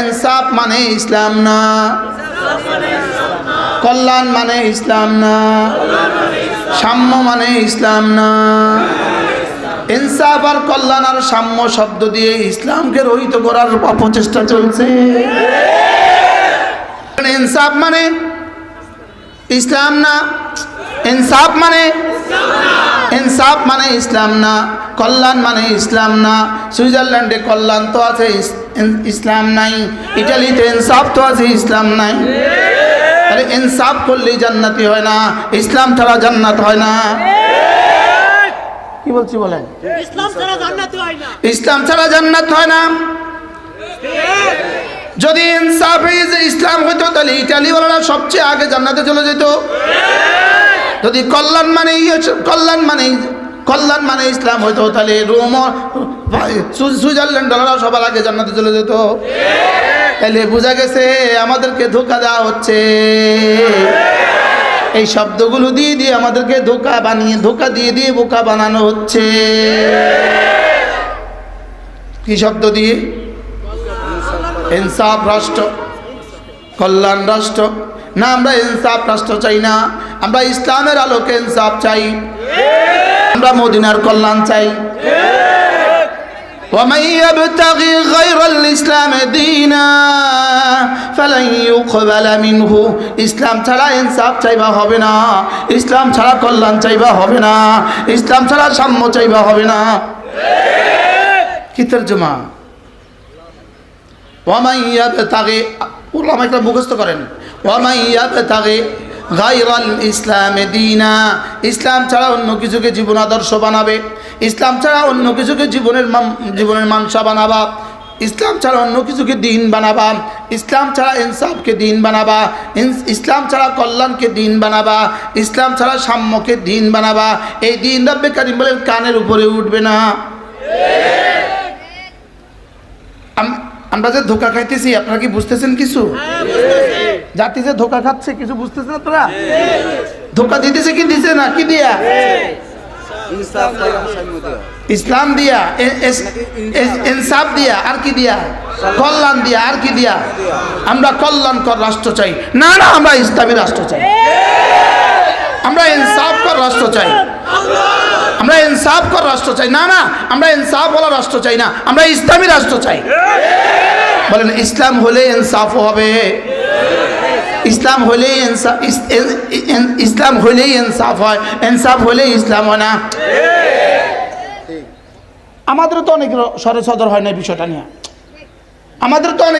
ইনসাফ মানে ইসলাম না, কল্যাণ মানে ইসলাম না, সাম্য মানে ইসলাম না। ইনসাফ আর কল্যাণ আর সাম্য শব্দ দিয়ে ইসলামকে রহিত করার অপচেষ্টা চলছে। ইনসাফ মানে ইসলাম না, ইনসাফ মানে ইসলাম না, কল্যাণ মানে ইসলাম না। সুইজারল্যান্ডে কল্যাণ তো আছে, ইসলাম নাই। ইটালিতে ইনসাফ তো আছে, ইসলাম নাই। তাহলে ইনসাফ করলেই জান্নাতি হয় না, ইসলাম ছাড়া জান্নাত হয় না। কি বলছি বলেন? ইসলাম ছাড়া জান্নাত হয় না, ইসলাম ছাড়া জান্নাত হয় না। যদি ইনসাফ ইসলাম হইতো তাহলে ইটালিওয়ালারা সবচেয়ে আগে জান্নাতে চলে যেত। যদি কল্যাণ মানে ইসলাম হইতো তাহলে রোম সুইজারল্যান্ড সবার আগে জান্নাতে চলে যেত। তাহলে বোঝা গেছে আমাদেরকে ধোঁকা দেওয়া হচ্ছে। এই শব্দগুলো দিয়ে দিয়ে আমাদেরকে ধোঁকা দিয়ে বোকা বানানো হচ্ছে। কি শব্দ দিয়ে? ইনসাফ রাষ্ট্র, কল্যাণ রাষ্ট্র না। আমরা ইনসাফ রাষ্ট্র চাই না, আমরা ইসলামের আলোকে ইনসাফ চাই, আমরা মদিনার কল্যাণ চাই। ومن يبتغي غير الإسلام دينا فلن يقبل منه। ইসলাম ছাড়া ইনসাফ চাইবা হবে না, ইসলাম ছাড়া কল্যাণ চাইবা হবে না, ইসলাম ছাড়া সাম্য চাইবা হবে না। কি তরজমা? ومن يبتغي, উলামা একটা মুখস্থ করেন, ومن يبتغي غير الإسلام دينا। ইসলাম ছাড়া অন্য কিছুকে জীবন আদর্শ বানাবে, ইসলাম ছাড়া অন্য কিছুকে জীবনের মানসা বানাবা, ইসলাম ছাড়া অন্য কিছুকে দিন বানাবা, ইসলাম ছাড়া ইনসাফকে দিন বানাবা, ইসলাম ছাড়া কল্যাণকে দিন বানাবা, ইসলাম ছাড়া সাম্যকে দিন বানাবা। এই দিন রব্বে কারীম বলেন কানের উপরে উঠবে না। আমরা যে ধোঁকা খাইতেছি আপনারা কি বুঝতেছেন কিছু? জাতি যে ধোঁকা খাচ্ছে কিছু বুঝতেছেন আপনারা? ধোঁকা দিতেছে কি দিছে না? কি দিয়া? ইসলাম দিয়া, ইনসাফ দিয়া, আর কি দিয়া? কল্যাণ দিয়া, আর কি দিয়া? আমরা কল্যাণকর রাষ্ট্র চাই না, না আমরা ইসলামী রাষ্ট্র চাই, আমরা ইনসাফকর রাষ্ট্র চাই, আমরা ইনসাফকর রাষ্ট্র চাই না, না আমরা ইনসাফওয়ালা রাষ্ট্র চাই না, আমরা ইসলামী রাষ্ট্র চাই। বলেন ইসলাম হলে ইনসাফ হবে, ইসলাম হলেই ইসলাম হলেই ইনসাফ হয়, ইনসাফ হলেই ইসলাম হয় না। আমাদের তো অনেক সরে সদর হয় না বিষয়টা নিয়ে, আমাদের তো অনেক